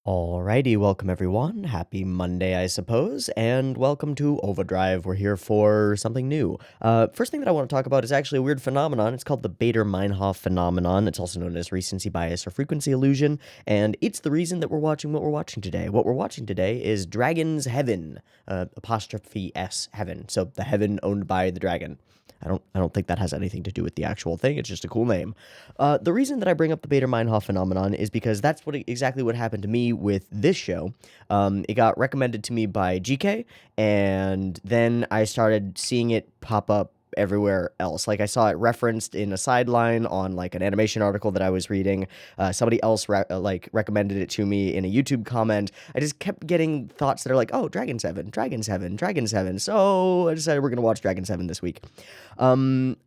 Alrighty, welcome everyone. Happy Monday, I suppose, and welcome to OVAdrive. We're here for something new. First thing that I want to talk about is actually a weird phenomenon. It's called the Bader-Meinhof phenomenon. It's also known as recency bias or frequency illusion, and it's the reason that we're watching what we're watching today. What we're watching today is Dragon's Heaven, apostrophe S Heaven. So the heaven owned by the dragon. I don't think that has anything to do with the actual thing. It's just a cool name. The reason that I bring up the Bader-Meinhof phenomenon is because that's exactly what happened to me with this show. It got recommended to me by GK, and then I started seeing it pop up everywhere else. Like I saw it referenced in a sideline on like an animation article that I was reading. Somebody else recommended it to me in a YouTube comment. I just kept getting thoughts that are like, oh, Dragon 7, Dragon 7, Dragon 7. So I decided we're gonna watch Dragon 7 this week. I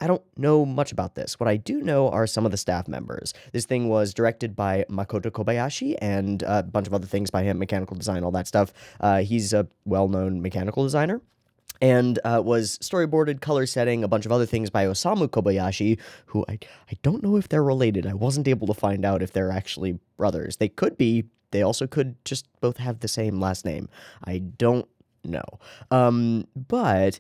don't know much about this. What I do know are some of the staff members. This thing was directed by Makoto Kobayashi and a bunch of other things by him, mechanical design, all that stuff. He's a well-known mechanical designer. And was storyboarded, color setting, a bunch of other things by Osamu Kobayashi, who I don't know if they're related. I wasn't able to find out if they're actually brothers. They could be. They also could just both have the same last name. I don't know. But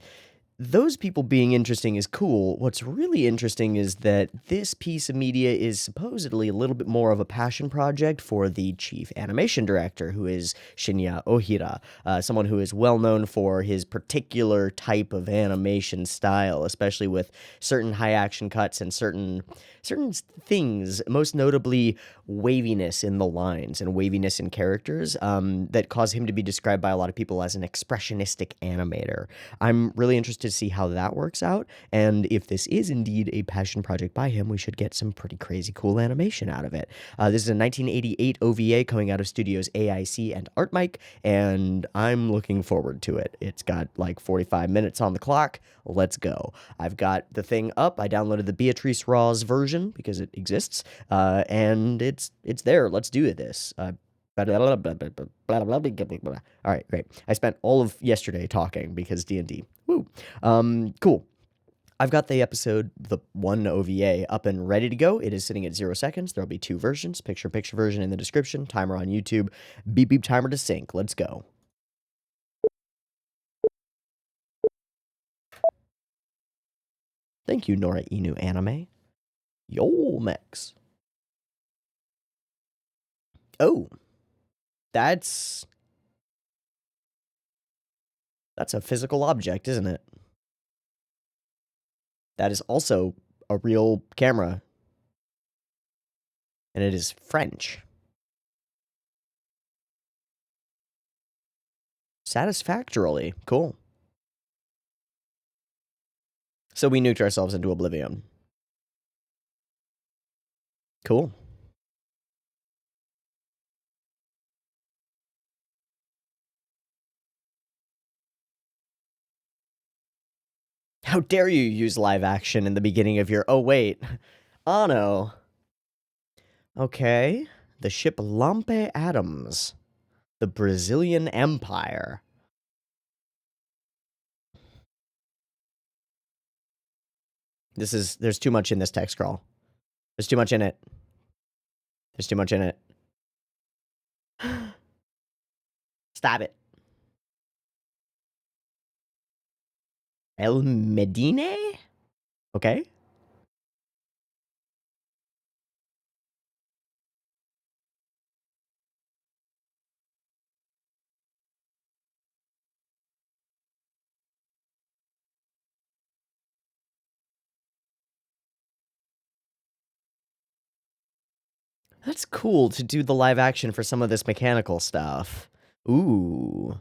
those people being interesting is cool. What's really interesting is that this piece of media is supposedly a little bit more of a passion project for the chief animation director, who is Shinya Ohira, someone who is well known for his particular type of animation style, especially with certain high action cuts and certain things, most notably waviness in the lines and waviness in characters, that cause him to be described by a lot of people as an expressionistic animator. I'm really interested to see how that works out, and if this is indeed a passion project by him, we should get some pretty crazy cool animation out of it. This is a 1988 OVA coming out of studios AIC and ArtMike, and I'm looking forward to it. It's got like 45 minutes on the clock. Let's go. I've got the thing up. I downloaded the Beatrice Raw's version because it exists, and it's there. Let's do this. All right, great. I spent all of yesterday talking because D&D. Woo. Cool. I've got the episode, the one OVA, up and ready to go. It is sitting at 0 seconds. There'll be two versions, picture version in the description, timer on YouTube, beep beep timer to sync. Let's go. Thank you, Nora Inu Anime. Yo, Mex. Oh, that's a physical object, isn't it? That is also a real camera. And it is French. Satisfactorily. Cool. So we nuked ourselves into oblivion. Cool. How dare you use live action in the beginning of your... Oh, wait. Ano. Okay. The ship Lampe Adams. The Brazilian Empire. There's too much in this text scroll. There's too much in it. There's too much in it. Stop it. El Medine? Okay. That's cool to do the live action for some of this mechanical stuff. Ooh.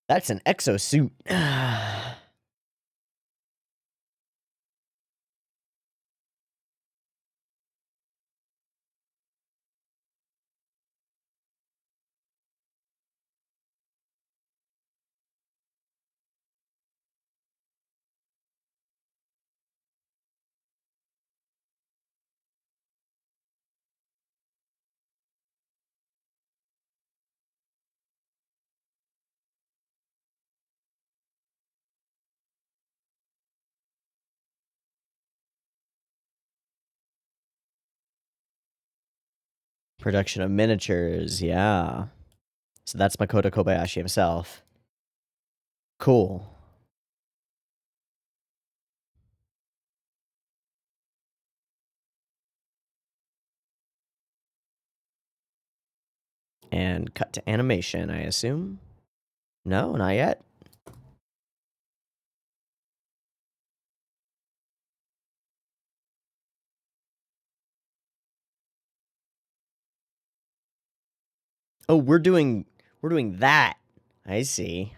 That's an exosuit. Production of miniatures, yeah. So that's Makoto Kobayashi himself. Cool. And cut to animation, I assume? No, not yet. Oh, we're doing that. I see.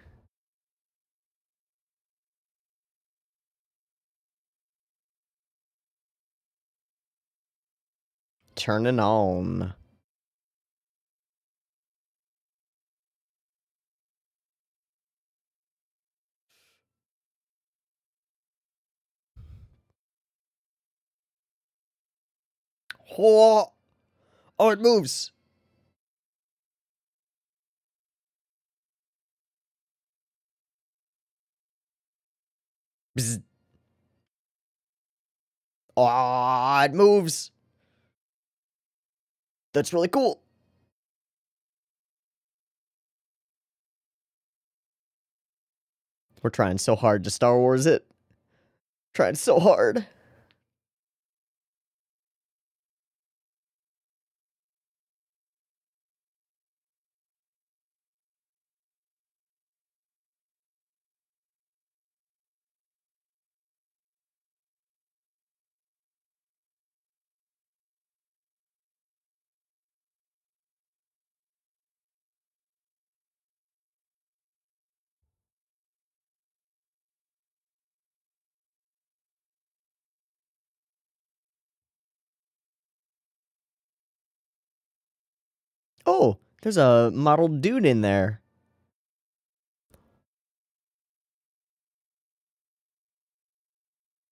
Turning on. Oh, it moves. Bzz. Oh, it moves. That's really cool. We're trying so hard to Star Wars it. Trying so hard. Oh, there's a model dude in there.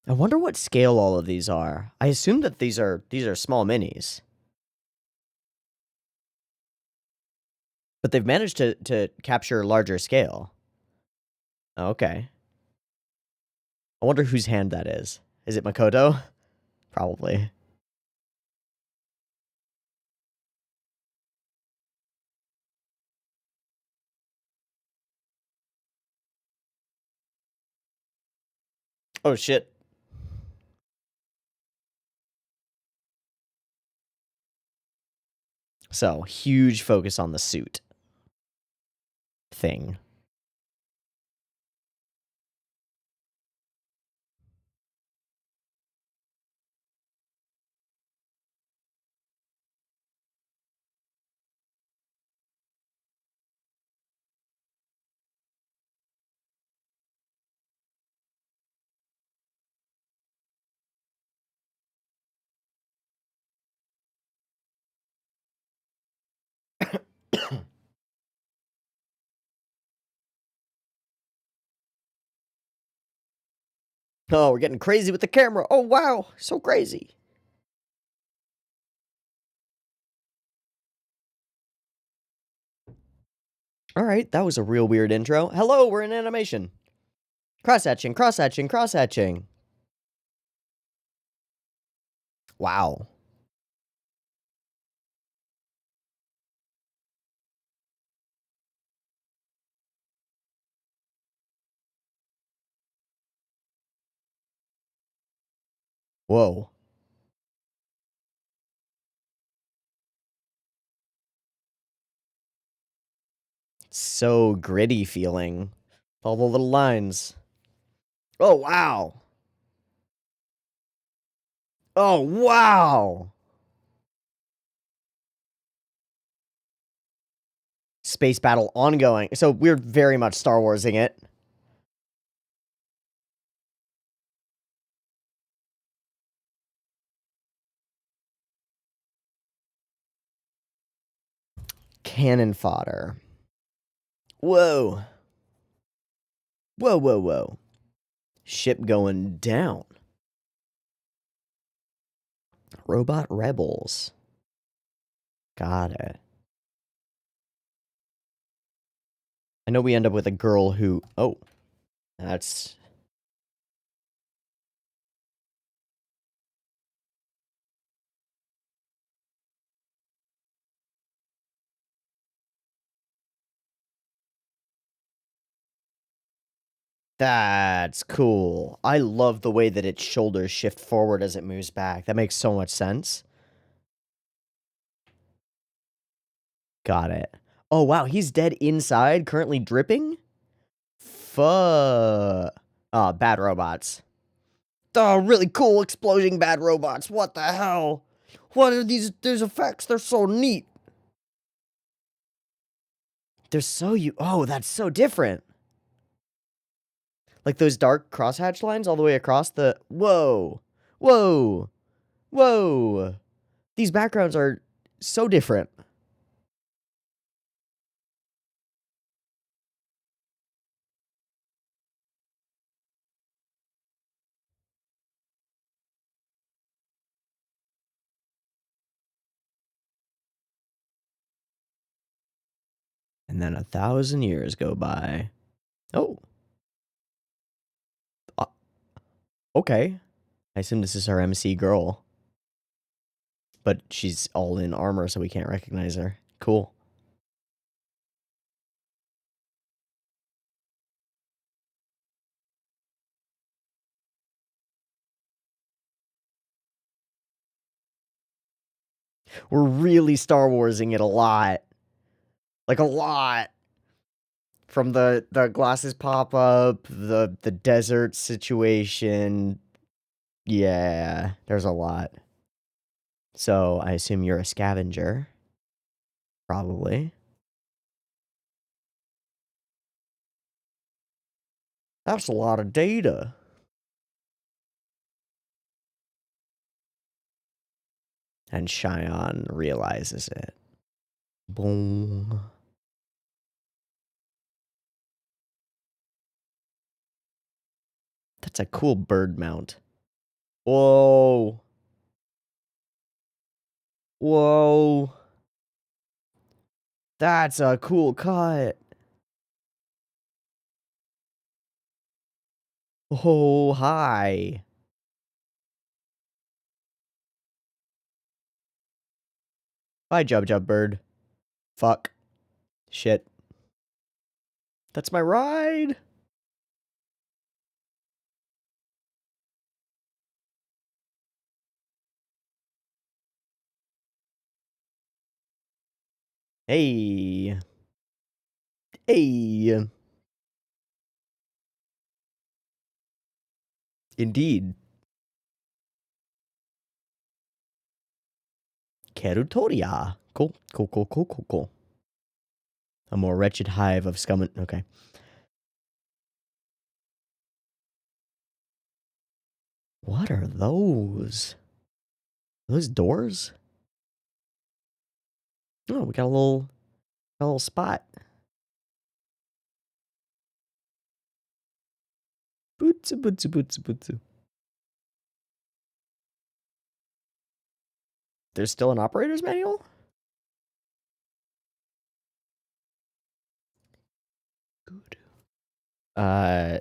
I wonder what scale all of these are. I assume that these are small minis. But they've managed to capture larger scale. Okay. I wonder whose hand that is. Is it Makoto? Probably. Oh shit. So, huge focus on the suit thing. Oh, we're getting crazy with the camera. Oh, wow. So crazy. All right, that was a real weird intro. Hello, we're in animation. Cross-hatching, cross-hatching, cross-hatching. Wow. Whoa. So gritty feeling. All the little lines. Oh, wow. Oh, wow. Space battle ongoing. So we're very much Star Warsing it. Cannon fodder. Whoa. Whoa, whoa, whoa. Ship going down. Robot rebels. Got it. I know we end up with a girl who... Oh. That's... That's cool. I love the way that its shoulders shift forward as it moves back. That makes so much sense. Got it. Oh, wow, he's dead inside, currently dripping? Fuck. Oh, bad robots. Oh, really cool exploding bad robots. What the hell? What are these effects? They're so neat. They're so oh, that's so different. Like those dark crosshatch lines all the way across the whoa. Whoa. Whoa. These backgrounds are so different. And then 1,000 years go by. Oh. Uh, okay. I assume this is our MC girl. But she's all in armor, so we can't recognize her. Cool. We're really Star Warsing it a lot. Like a lot. From the glasses pop up, the desert situation. Yeah, there's a lot. So I assume you're a scavenger. Probably. That's a lot of data. And Cheyenne realizes it. Boom. That's a cool bird mount. Whoa. Whoa. That's a cool cut. Oh, hi. Bye, Jub Jub Bird. Fuck. Shit. That's my ride. Hey. Hey. Indeed. Kerutoria. Cool. Cool, cool, cool, cool, cool. A more wretched hive of scum. Okay. What are those? Are those doors? Oh, we got a little spot. Bootsu, bootsu, bootsu, bootsu. There's still an operator's manual? Good.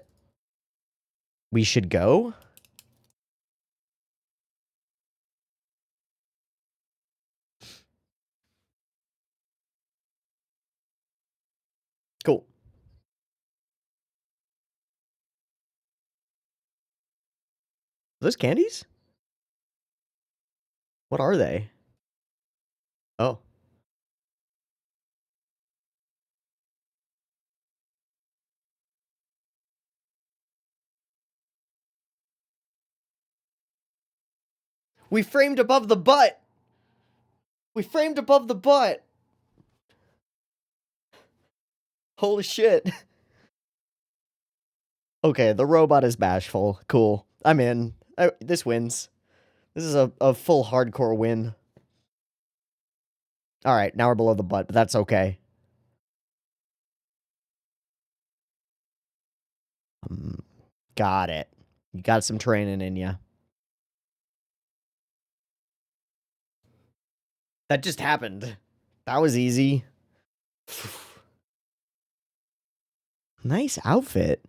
We should go? Cool. Are those candies? What are they? Oh. We framed above the butt! We framed above the butt! Holy shit. Okay, the robot is bashful. Cool. I'm in. This wins. This is a full hardcore win. Alright, now we're below the butt, but that's okay. Got it. You got some training in ya. That just happened. That was easy. Nice outfit.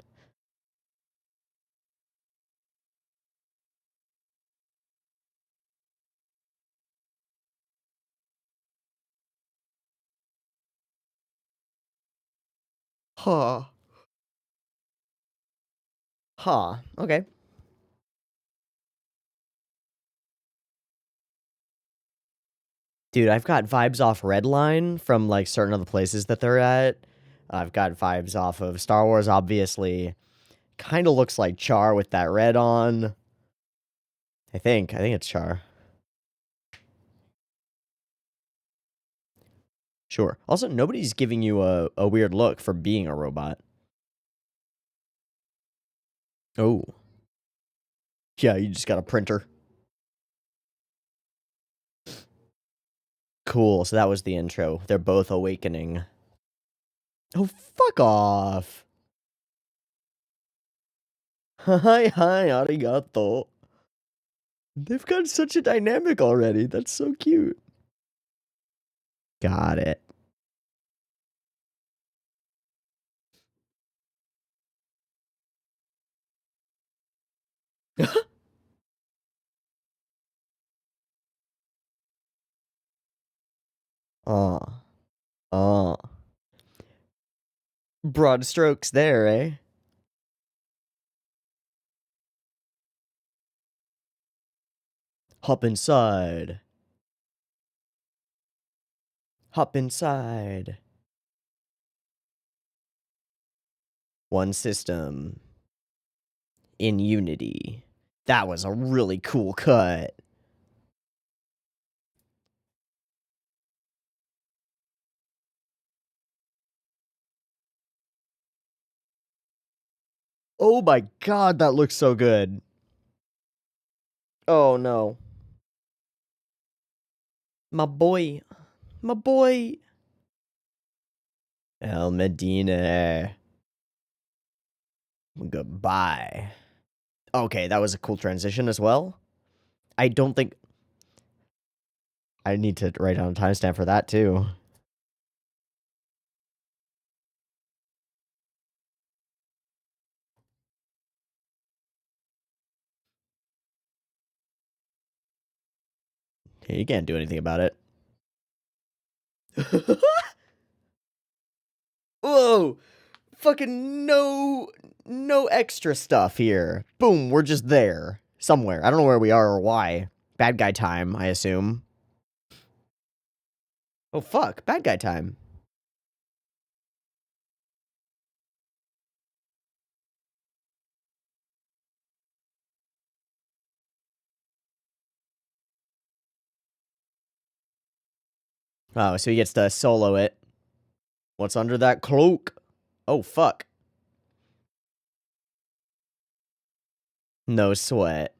Huh. Huh. Okay. Dude, I've got vibes off Redline from, like, certain of the places that they're at. I've got vibes off of Star Wars, obviously. Kinda looks like Char with that red on. I think it's Char. Sure. Also, nobody's giving you a weird look for being a robot. Oh. Yeah, you just got a printer. Cool, so that was the intro. They're both awakening. Oh, fuck off! Hi, arigato. They've got such a dynamic already. That's so cute. Got it. Aw. Aw. Broad strokes there, eh? Hop inside. Hop inside. One system. In unity. That was a really cool cut. Oh my god, that looks so good. Oh no. My boy. My boy. El Medina. Goodbye. Okay, that was a cool transition as well. I don't think... I need to write down a timestamp for that too. You can't do anything about it. Whoa! Fucking no extra stuff here. Boom, we're just there. Somewhere. I don't know where we are or why. Bad guy time, I assume. Oh fuck, bad guy time. Oh, so he gets to solo it. What's under that cloak? Oh fuck. No sweat.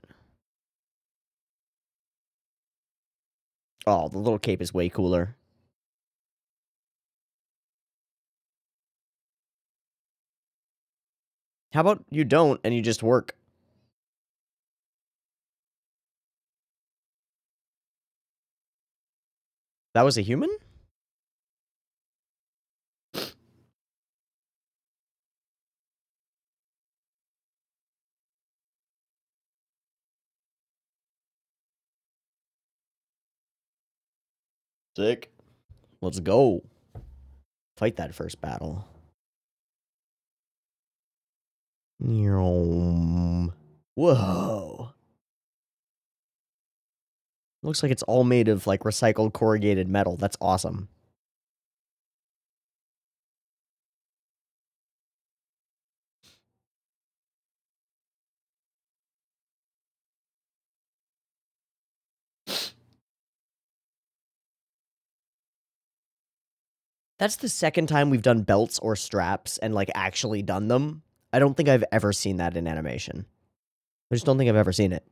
Oh, the little cape is way cooler. How about you don't and you just work? That was a human? Sick. Let's go. Fight that first battle. Whoa. Looks like it's all made of, like, recycled corrugated metal. That's awesome. That's the second time we've done belts or straps and, like, actually done them. I don't think I've ever seen that in animation. I just don't think I've ever seen it.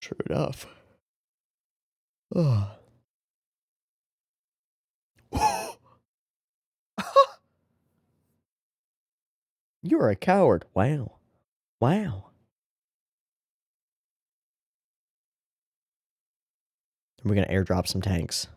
True enough. Ugh. You're a coward. Wow. Wow. We're gonna airdrop some tanks.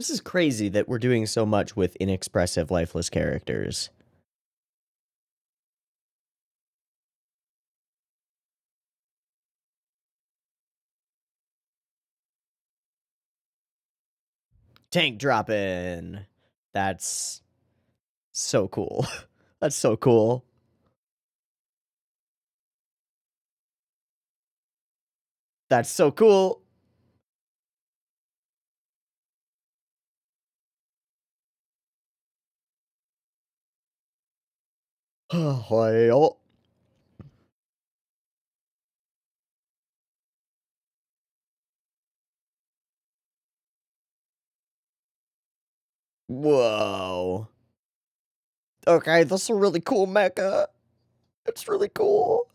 This is crazy that we're doing so much with inexpressive, lifeless characters. Tank dropping. That's so cool. That's so cool. That's so cool. Oh, whoa. Okay, that's a really cool mecha. It's really cool.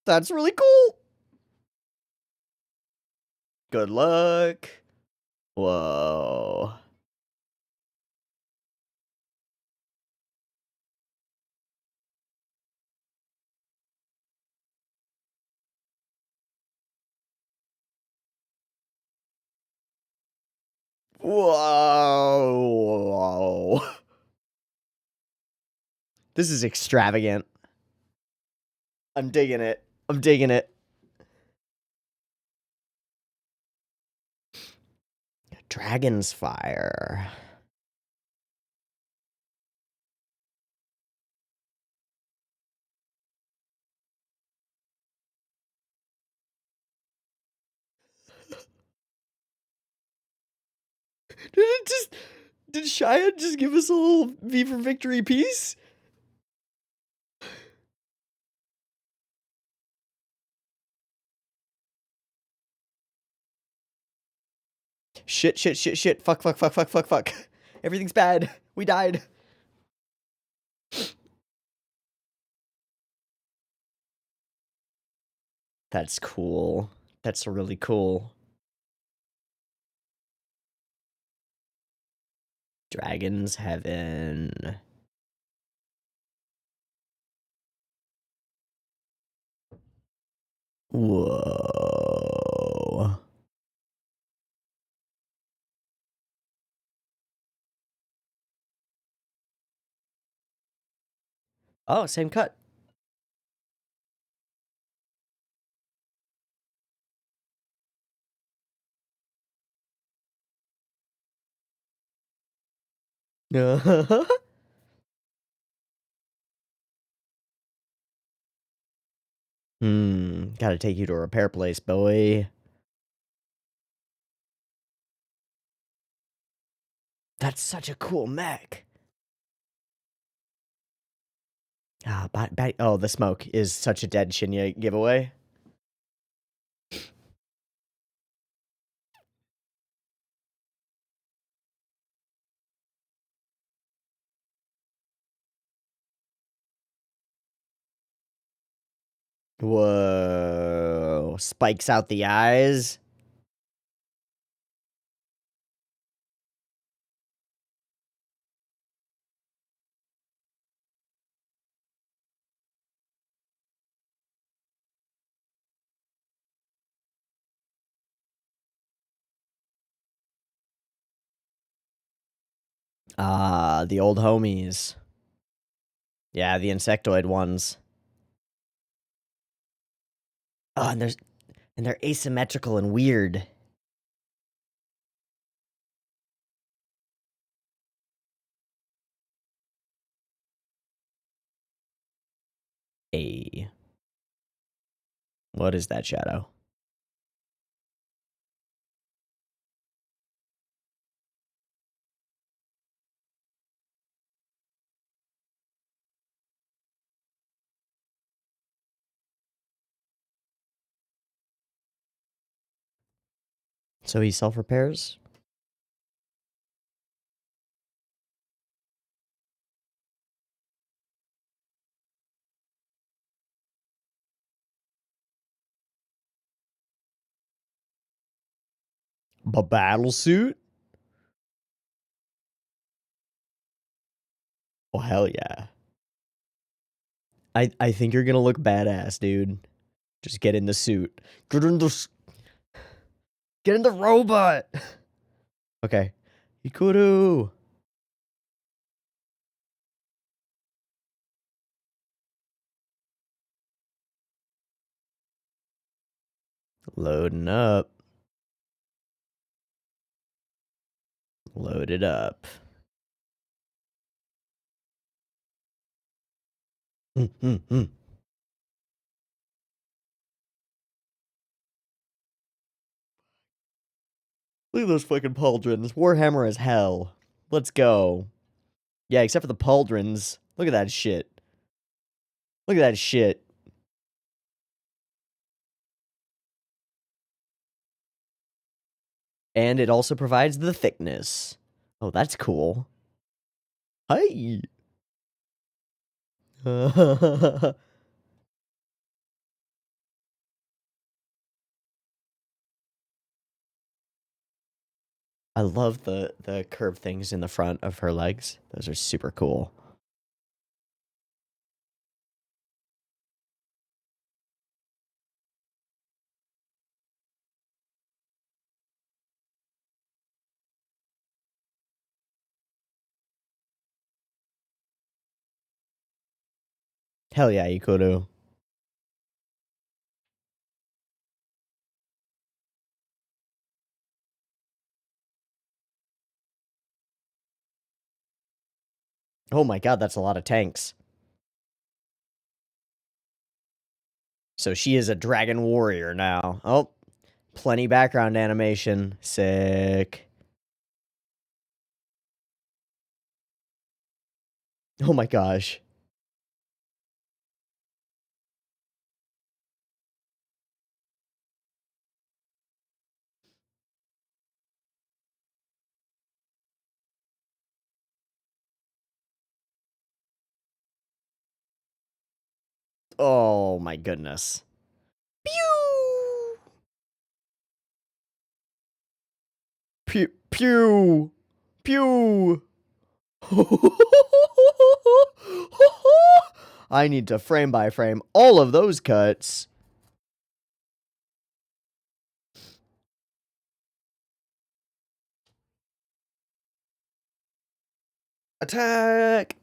That's really cool. Good luck. Whoa. Whoa. This is extravagant. I'm digging it. I'm digging it. Dragon's Fire. Did Shia just give us a little V for Victory piece? Shit, shit, shit, shit. Fuck, fuck, fuck, fuck, fuck, fuck. Everything's bad. We died. That's cool. That's really cool. Dragon's Heaven. Whoa. Oh, same cut. Gotta take you to a repair place, boy. That's such a cool mech. Ah, oh, the smoke is such a dead Shinya giveaway. Whoa. Spikes out the eyes. Ah, the old homies. Yeah, the insectoid ones. Oh, and they're asymmetrical and weird. Hey. What is that shadow? So he self-repairs? Battle suit? Oh, hell yeah. I think you're gonna look badass, dude. Just get in the suit. Get in the... Get in the robot! Okay. Ikuru! Loading up. Load it up. Look at those fucking pauldrons. Warhammer as hell. Let's go. Yeah, except for the pauldrons. Look at that shit. Look at that shit. And it also provides the thickness. Oh, that's cool. Hi. I love the curved things in the front of her legs. Those are super cool. Hell yeah, Ikuru. Oh my god, that's a lot of tanks. So she is a dragon warrior now. Oh, plenty background animation. Sick. Oh my gosh. Oh my goodness. Pew! Pew! Pew! Pew! I need to frame by frame all of those cuts. Attack!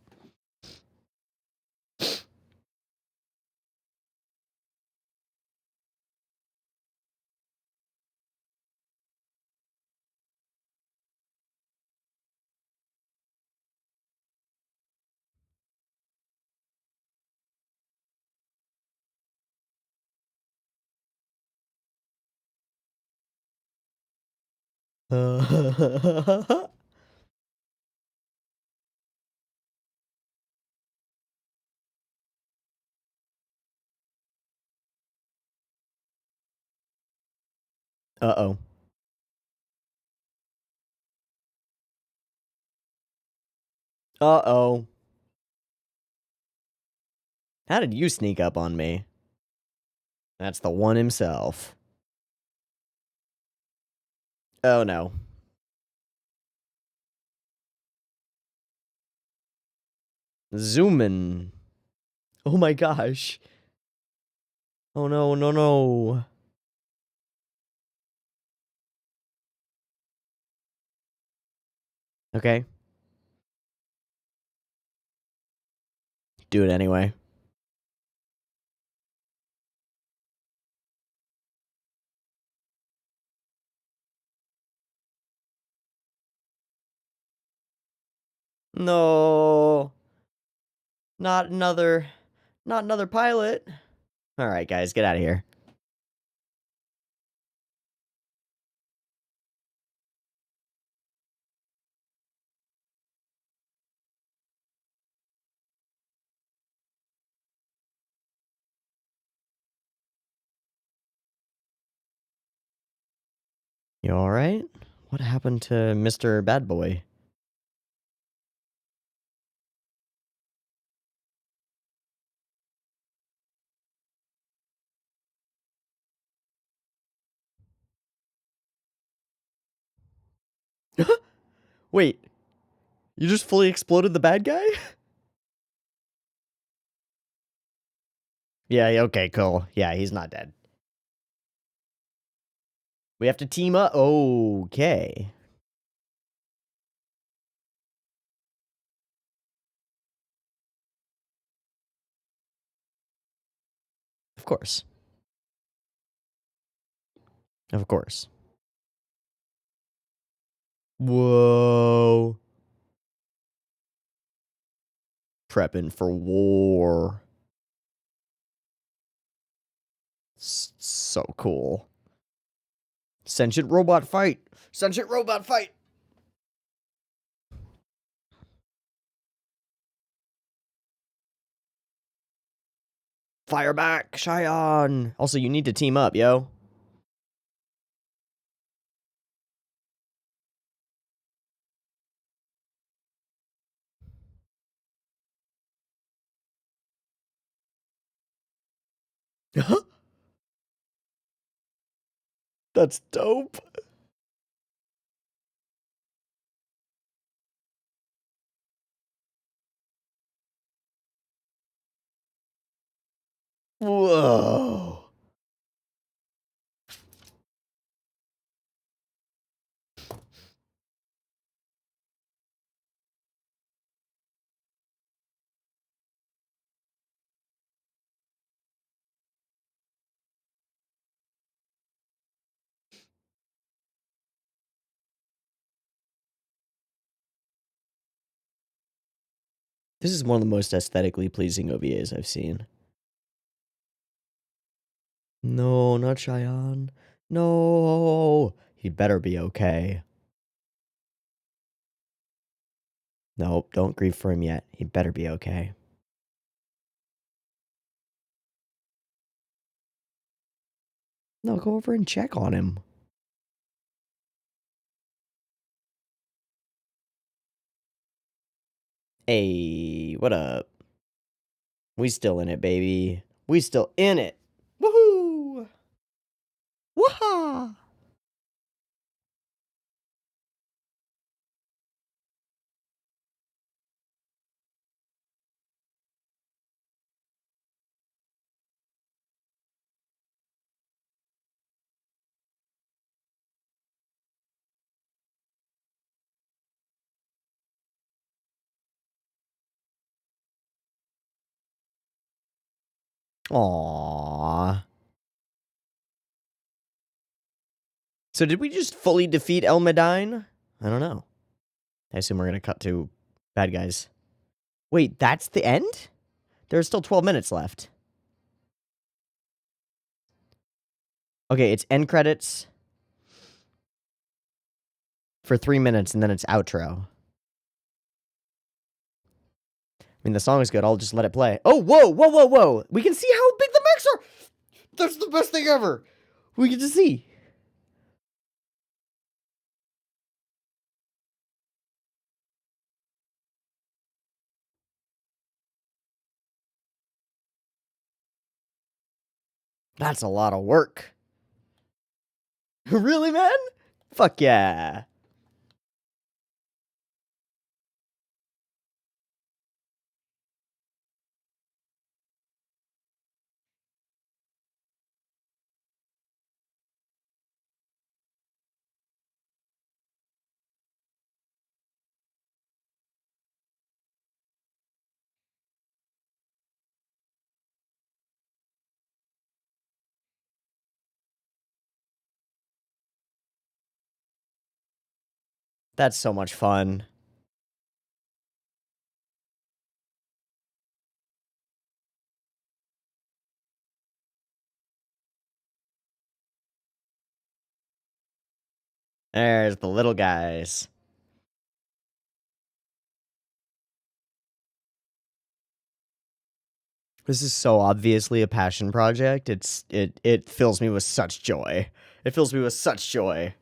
Uh-oh. Uh-oh. How did you sneak up on me? That's the one himself. Oh no. Zoomin'. Oh my gosh. Oh no, no, no. Okay. Do it anyway. No. Not another... Not another pilot. Alright, guys, get out of here. You alright? What happened to Mr. Bad Boy? Wait, you just fully exploded the bad guy? Yeah, okay, cool. Yeah, he's not dead. We have to team up. Okay. Of course. Of course. Whoa. Prepping for war. So cool. Sentient robot fight. Sentient robot fight. Fire back, Cheyenne. Also, you need to team up, yo. That's dope. Whoa. This is one of the most aesthetically pleasing OVAs I've seen. No, not Cheyenne. No. He better be okay. Nope, don't grieve for him yet. He better be okay. No, go over and check on him. Hey, what up? We still in it, baby. We still in it. Woohoo! Waha! Aww. So did we just fully defeat El Medine? I don't know. I assume we're gonna cut to bad guys. Wait, that's the end? There's still 12 minutes left. Okay, it's end credits for 3 minutes, and then it's outro. I mean, the song is good. I'll just let it play. Oh, whoa, whoa, whoa, whoa. We can see how big the mechs are. That's the best thing ever. We get to see. That's a lot of work. Really, man? Fuck yeah. That's so much fun. There's the little guys. This is so obviously a passion project. It fills me with such joy. It fills me with such joy.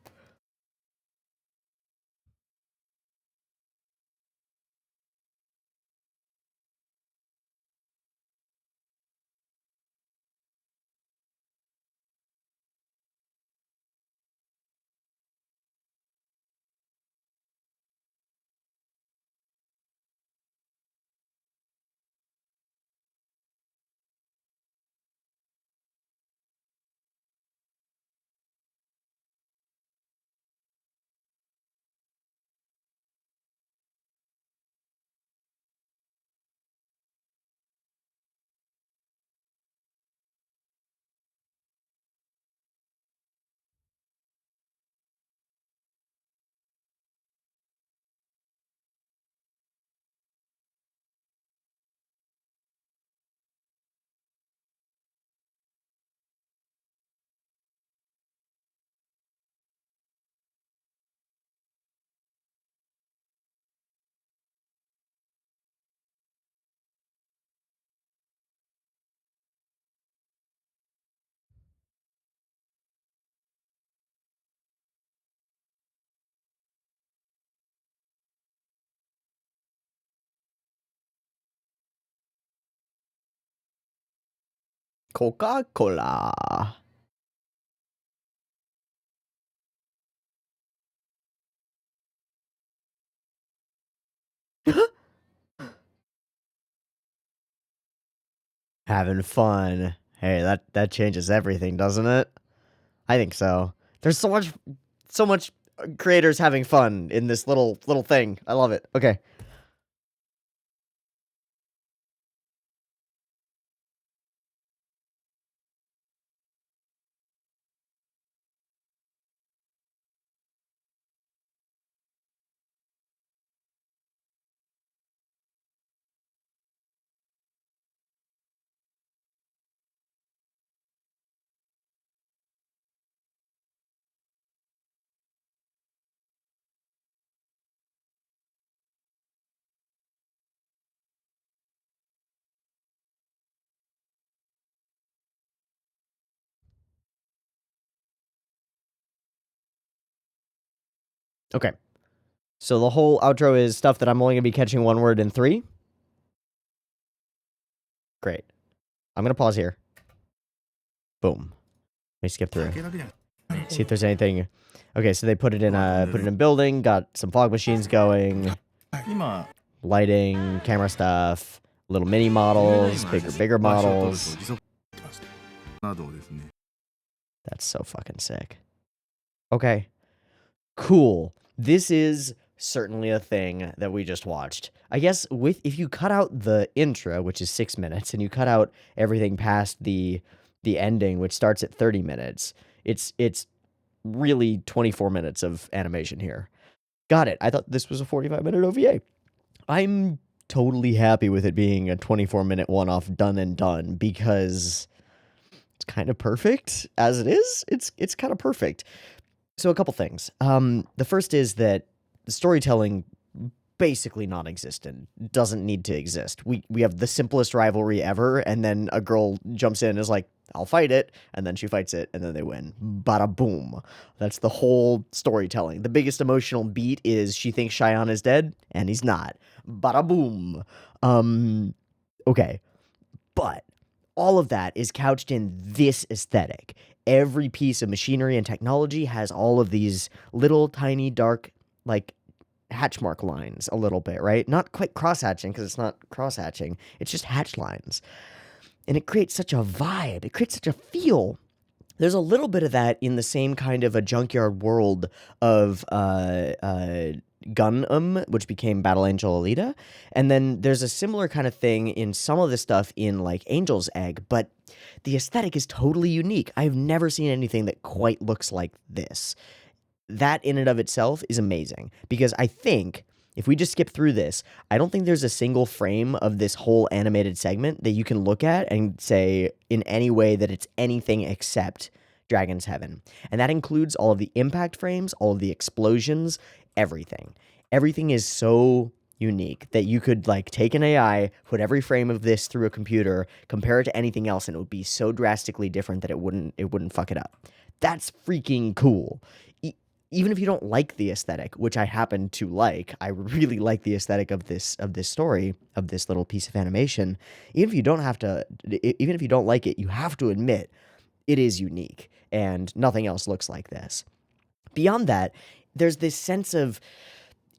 Coca-Cola. Having fun. Hey, that changes everything, doesn't it? I think so. There's so much creators having fun in this little thing. I love it. Okay. Okay. So the whole outro is stuff that I'm only gonna be catching one word in 3. Great. I'm gonna pause here. Boom. Let me skip through. See if there's anything. Okay, so they put it in a building, got some fog machines going, lighting, camera stuff, little mini models, bigger models. That's so fucking sick. Okay. Cool. This is certainly a thing that we just watched. I guess if you cut out the intro, which is 6 minutes, and you cut out everything past the ending, which starts at 30 minutes, it's really 24 minutes of animation here. Got it. I thought this was a 45-minute OVA. I'm totally happy with it being a 24-minute one-off done and done because it's kind of perfect as it is. It's kind of perfect. So a couple things. The first is that the storytelling basically non-existent, doesn't need to exist. We have the simplest rivalry ever, and then a girl jumps in and is like, I'll fight it, and then she fights it, and then they win. Bada boom. That's the whole storytelling. The biggest emotional beat is she thinks Cheyenne is dead, and he's not. Bada boom. Okay. But all of that is couched in this aesthetic. Every piece of machinery and technology has all of these little tiny dark, like, hatch mark lines a little bit, right? Not quite cross hatching because it's not cross hatching. It's just hatch lines. And it creates such a vibe. It creates such a feel. There's a little bit of that in the same kind of a junkyard world of Gundam, which became Battle Angel Alita. And then there's a similar kind of thing in some of the stuff in like Angel's Egg, but the aesthetic is totally unique. I've never seen anything that quite looks like this. That in and of itself is amazing because I think if we just skip through this, I don't think there's a single frame of this whole animated segment that you can look at and say in any way that it's anything except Dragon's Heaven. And that includes all of the impact frames, all of the explosions, everything. Everything is so unique that you could like take an AI, put every frame of this through a computer, compare it to anything else, and it would be so drastically different that it wouldn't fuck it up. That's freaking cool. Even if you don't like the aesthetic, which I happen to like, I really like the aesthetic of this story, of this little piece of animation. Even if you don't like it, you have to admit it is unique and nothing else looks like this. Beyond that, there's this sense of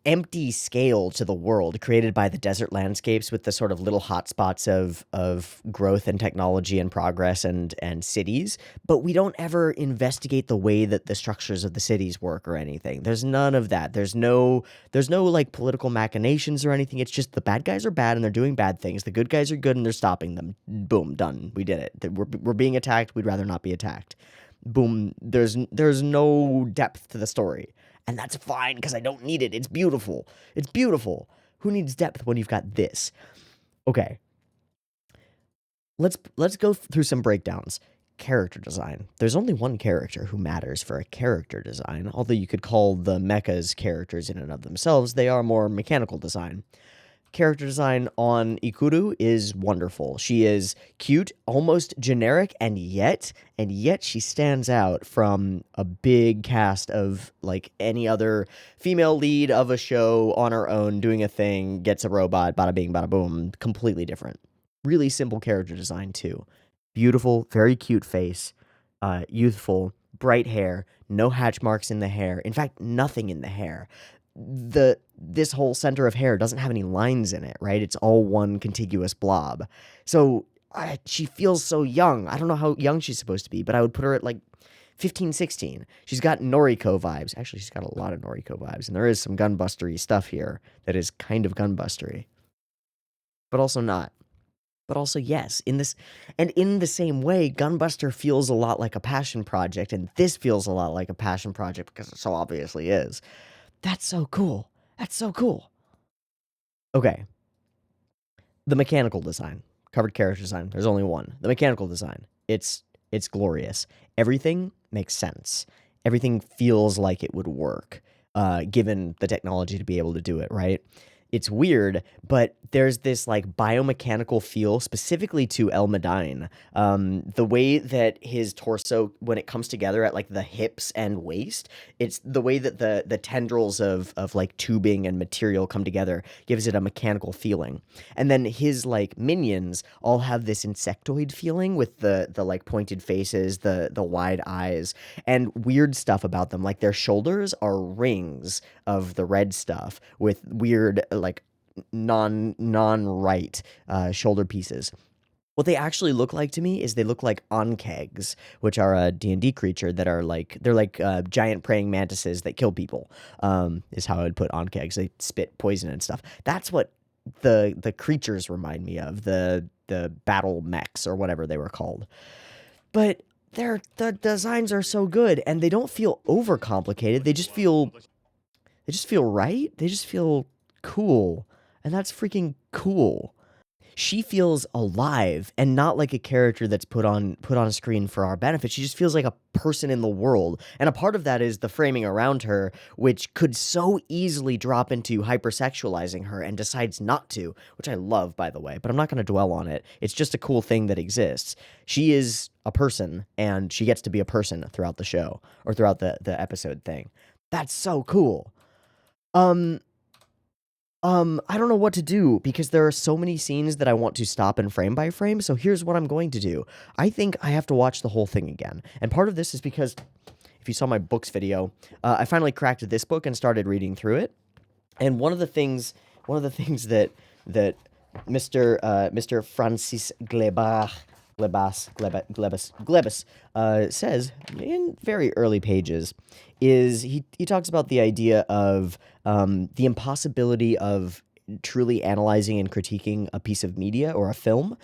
empty scale to the world created by the desert landscapes with the sort of little hotspots of growth and technology and progress and cities, but we don't ever investigate the way that the structures of the cities work or anything. There's none of that. There's no like political machinations or anything. It's just the bad guys are bad and they're doing bad things. The good guys are good and they're stopping them. Boom, done. We did it. We're being attacked. We'd rather not be attacked. Boom. There's no depth to the story. And that's fine because I don't need it. It's beautiful. It's beautiful. Who needs depth when you've got this? Okay. Let's go through some breakdowns. Character design. There's only one character who matters for a character design, although you could call the mechas characters in and of themselves. They are more mechanical design. Character design on Ikuru is wonderful. She is cute, almost generic, and yet she stands out from a big cast of like any other female lead of a show on her own doing a thing, gets a robot, bada bing, bada boom, completely different. Really simple character design too. Beautiful, very cute face, youthful, bright hair, no hatch marks in the hair. In fact, nothing in the hair. This whole center of hair doesn't have any lines in it, right? It's all one contiguous blob. So she feels so young. I don't know how young she's supposed to be, but I would put her at like 15, 16. She's got Noriko vibes. Actually, she's got a lot of Noriko vibes, and there is some gunbustery stuff here that is kind of gunbustery, but also not. But also, yes, in the same way, Gunbuster feels a lot like a passion project, and this feels a lot like a passion project because it so obviously is. That's so cool. That's so cool. Okay, the mechanical design, covered character design. There's only one. The mechanical design. It's glorious. Everything makes sense. Everything feels like it would work, given the technology to be able to do it. Right? It's weird, but there's this like biomechanical feel specifically to El Medine. The way that his torso, when it comes together at like the hips and waist, it's the way that the tendrils of like tubing and material come together gives it a mechanical feeling. And then his like minions all have this insectoid feeling with the like pointed faces, the wide eyes, and weird stuff about them. Like their shoulders are rings of the red stuff with weird like non right shoulder pieces. What they actually look like to me is they look like onkegs, which are a D&D creature that are like they're like giant praying mantises that kill people. Is how I would put onkegs. They spit poison and stuff. That's what the creatures remind me of, the battle mechs or whatever they were called. But the designs are so good and they don't feel overcomplicated. They just feel right. They just feel cool. And that's freaking cool. She feels alive and not like a character that's put on screen for our benefit. She just feels like a person in the world. And a part of that is the framing around her, which could so easily drop into hypersexualizing her and decides not to, which I love, by the way, but I'm not going to dwell on it. It's just a cool thing that exists. She is a person and she gets to be a person throughout the show or throughout the episode thing. That's so cool. Um, I don't know what to do because there are so many scenes that I want to stop in frame by frame. So here's what I'm going to do. I think I have to watch the whole thing again. And part of this is because if you saw my books video, I finally cracked this book and started reading through it. And one of the things that Mr. Francis Glebas says in very early pages is he talks about the idea of the impossibility of truly analyzing and critiquing a piece of media or a film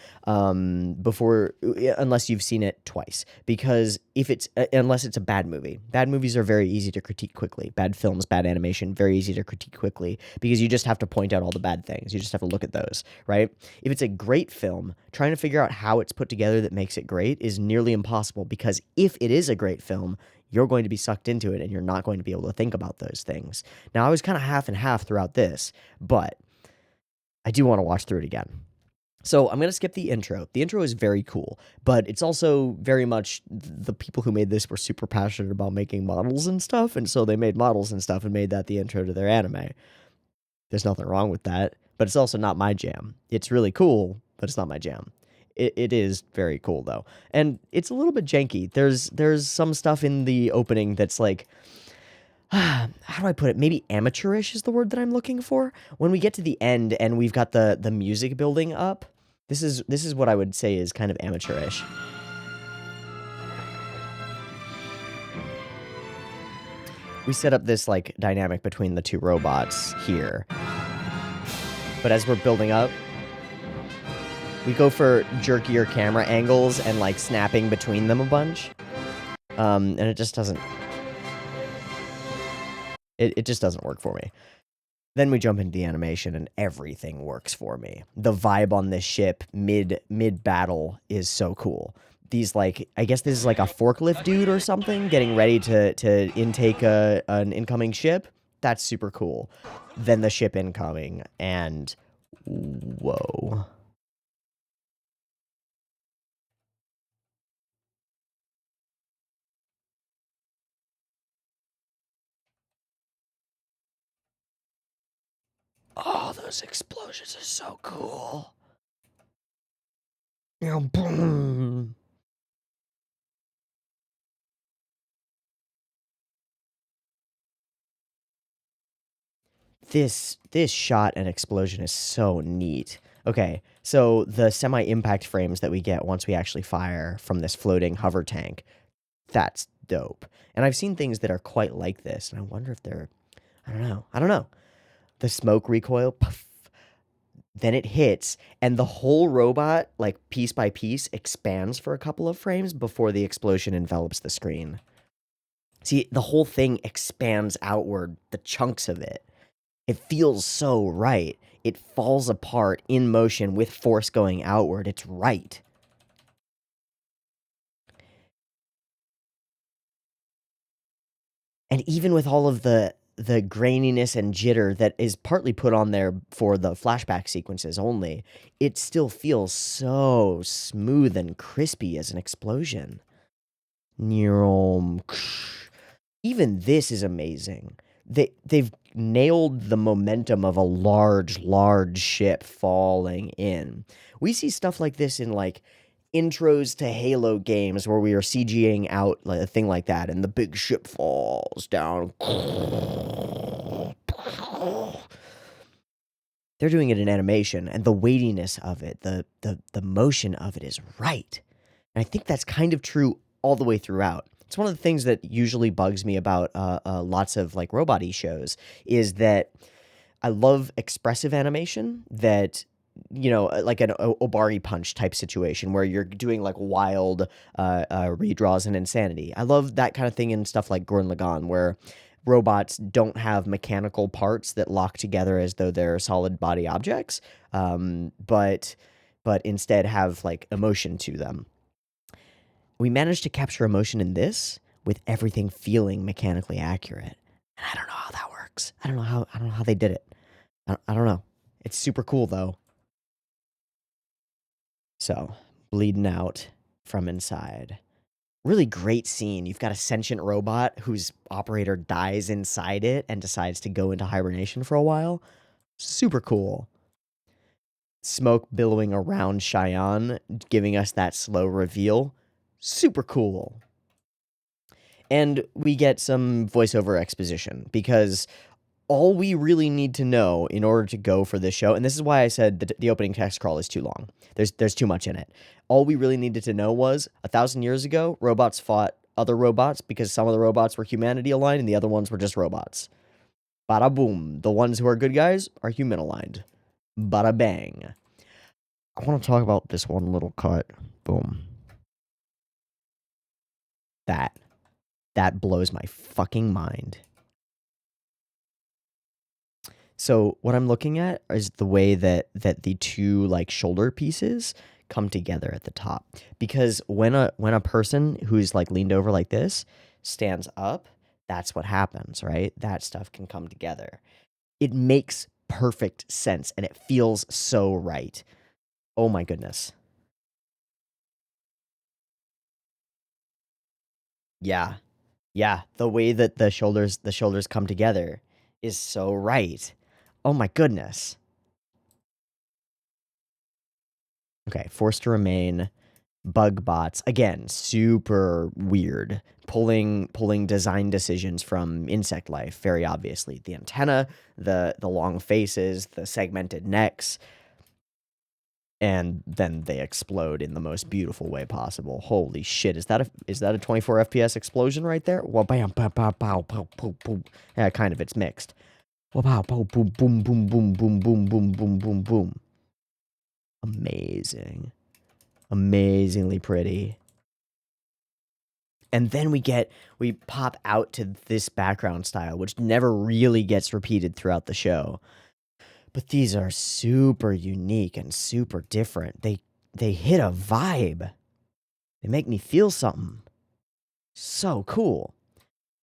before unless you've seen it twice, because if it's unless it's a bad movies are very easy to critique quickly. Bad films, bad animation, very easy to critique quickly because you just have to point out all the bad things. You just have to look at those, right? If it's a great film, trying to figure out how it's put together that makes it great is nearly impossible, because if it is a great film, you're going to be sucked into it and you're not going to be able to think about those things. Now, I was kind of half and half throughout this, but I do want to watch through it again. So I'm going to skip the intro. The intro is very cool, but it's also very much the people who made this were super passionate about making models and stuff, and so they made models and stuff and made that the intro to their anime. There's nothing wrong with that, but it's also not my jam. It's really cool, but it's not my jam. It is very cool though, and it's a little bit janky. There's some stuff in the opening that's like, how do I put it? Maybe amateurish is the word that I'm looking for. When we get to the end and we've got the music building up, this is what I would say is kind of amateurish. We set up this like dynamic between the two robots here, but as we're building up, we go for jerkier camera angles and like snapping between them a bunch, and it just doesn't. It just doesn't work for me. Then we jump into the animation and everything works for me. The vibe on this ship mid battle is so cool. These like, I guess this is like a forklift dude or something getting ready to intake an incoming ship. That's super cool. Then the ship incoming and whoa. Oh, those explosions are so cool. You know, boom. this shot and explosion is so neat. Okay, so the semi-impact frames that we get once we actually fire from this floating hover tank, that's dope. And I've seen things that are quite like this, and I wonder if they're, I don't know. The smoke recoil, puff, then it hits, and the whole robot, like piece by piece, expands for a couple of frames before the explosion envelops the screen. See, the whole thing expands outward, the chunks of it. It feels so right. It falls apart in motion with force going outward. It's right. And even with all of the graininess and jitter that is partly put on there for the flashback sequences only, it still feels so smooth and crispy as an explosion. Neurom. Even this is amazing. They've nailed the momentum of a large ship falling in. We see stuff like this in like intros to Halo games where we are CGing out like a thing like that and the big ship falls down. They're doing it in animation, and the weightiness of it, the motion of it is right. And I think that's kind of true all the way throughout. It's one of the things that usually bugs me about lots of like robot-y shows is that I love expressive animation that, you know, like an Obari punch type situation where you're doing like wild redraws and insanity. I love that kind of thing in stuff like Gurren Lagann where robots don't have mechanical parts that lock together as though they're solid body objects, but instead have like emotion to them. We managed to capture emotion in this with everything feeling mechanically accurate. And I don't know how that works. I don't know how they did it. I don't know. It's super cool though. So, bleeding out from inside. Really great scene. You've got a sentient robot whose operator dies inside it and decides to go into hibernation for a while. Super cool. Smoke billowing around Cheyenne, giving us that slow reveal. Super cool. And we get some voiceover exposition because all we really need to know in order to go for this show, and this is why I said the opening text crawl is too long. There's too much in it. All we really needed to know was 1,000 years ago, robots fought other robots because some of the robots were humanity aligned and the other ones were just robots. Bada boom. The ones who are good guys are human aligned. Bada bang. I want to talk about this one little cut. Boom. That blows my fucking mind. So what I'm looking at is the way that the two like shoulder pieces come together at the top. Because when a person who's like leaned over like this stands up, that's what happens, right? That stuff can come together. It makes perfect sense and it feels so right. Oh my goodness. Yeah. Yeah, the way that the shoulders come together is so right. Oh my goodness. Okay, forced to remain, bug bots. Again, super weird. Pulling design decisions from insect life, very obviously. The antenna, the long faces, the segmented necks, and then they explode in the most beautiful way possible. Holy shit, is that a 24 FPS explosion right there? Well, bam, bam, bam, pow, pow, pow, pow. Yeah, kind of, it's mixed. Well, pow, pow, boom, boom, boom, boom, boom, boom, boom, boom, boom, boom. Amazing. Amazingly pretty. And then we pop out to this background style, which never really gets repeated throughout the show. But these are super unique and super different. They hit a vibe. They make me feel something. So cool.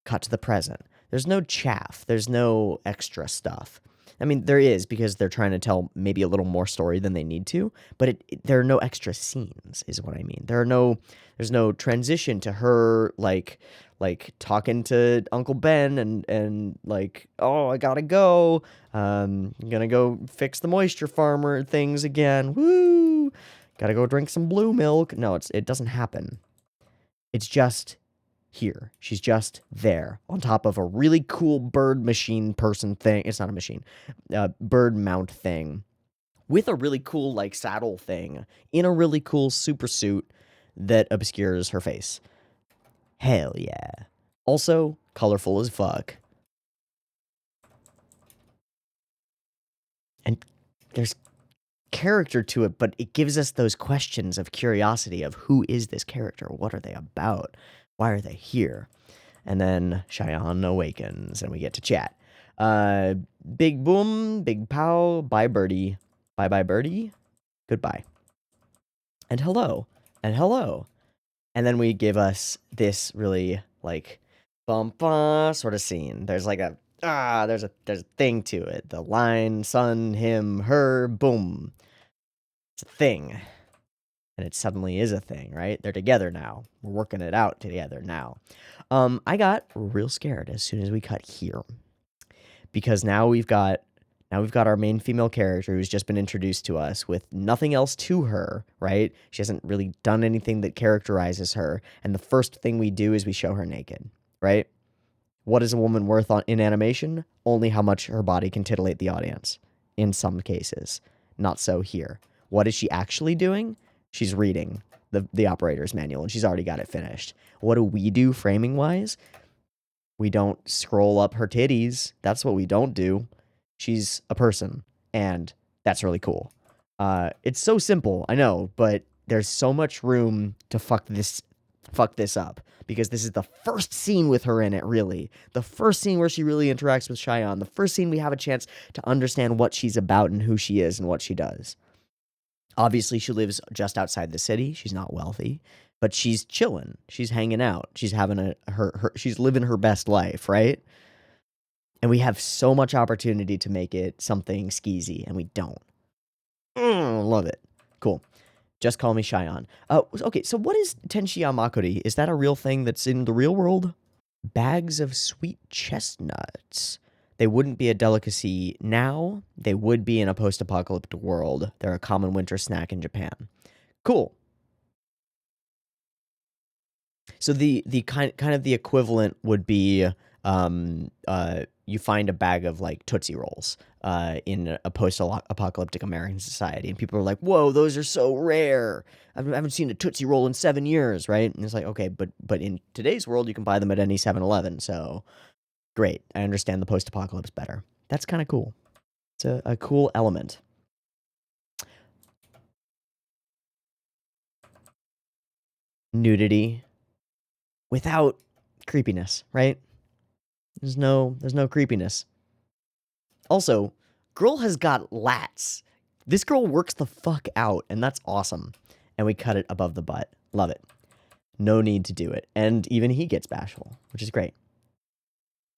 Cut to the present. There's no chaff. There's no extra stuff. I mean, there is because they're trying to tell maybe a little more story than they need to, but there are no extra scenes, is what I mean. There's no transition to her like talking to Uncle Ben and like, oh, I gotta go. I'm gonna go fix the moisture farmer things again. Woo! Gotta go drink some blue milk. No, it doesn't happen. It's just here. She's just there on top of a really cool bird machine person thing. It's not a machine, bird mount thing with a really cool like saddle thing in a really cool super suit that obscures her face. Hell yeah. Also, colorful as fuck. And there's character to it, but it gives us those questions of curiosity of who is this character? What are they about? Why are they here? And then Cheyenne awakens and we get to chat. Big boom, big pow, bye birdie. Bye bye birdie. Goodbye. And hello. And hello. And then we give us this really like bumpa sort of scene. There's like there's a thing to it. The line, son, him, her, boom. It's a thing. And it suddenly is a thing, right? They're together now. We're working it out together now. I got real scared as soon as we cut here. Because now we've got our main female character who's just been introduced to us with nothing else to her, right? She hasn't really done anything that characterizes her. And the first thing we do is we show her naked, right? What is a woman worth in animation? Only how much her body can titillate the audience. In some cases. Not so here. What is she actually doing? She's reading the operator's manual, and she's already got it finished. What do we do framing-wise? We don't scroll up her titties. That's what we don't do. She's a person, and that's really cool. It's so simple, I know, but there's so much room to fuck this up, because this is the first scene with her in it, really. The first scene where she really interacts with Cheyenne. The first scene we have a chance to understand what she's about and who she is and what she does. Obviously, she lives just outside the city. She's not wealthy, but she's chilling. She's hanging out. She's having she's living her best life, right? And we have so much opportunity to make it something skeezy, and we don't. Love it. Cool. Just call me Cheyenne. Okay, so what is Tenshia Makuri? Is that a real thing that's in the real world? Bags of sweet chestnuts. They wouldn't be a delicacy now. They would be in a post-apocalyptic world. They're a common winter snack in Japan. Cool. So the kind of the equivalent would be you find a bag of like Tootsie Rolls in a post-apocalyptic American society, and people are like, "Whoa, those are so rare! I haven't seen a Tootsie Roll in 7 years, right?" And it's like, okay, but in today's world, you can buy them at any 7-Eleven, so great. I understand the post-apocalypse better. That's kind of cool. It's a cool element. Nudity without creepiness, right? There's no creepiness. Also, girl has got lats. This girl works the fuck out, and that's awesome. And we cut it above the butt. Love it. No need to do it. And even he gets bashful, which is great.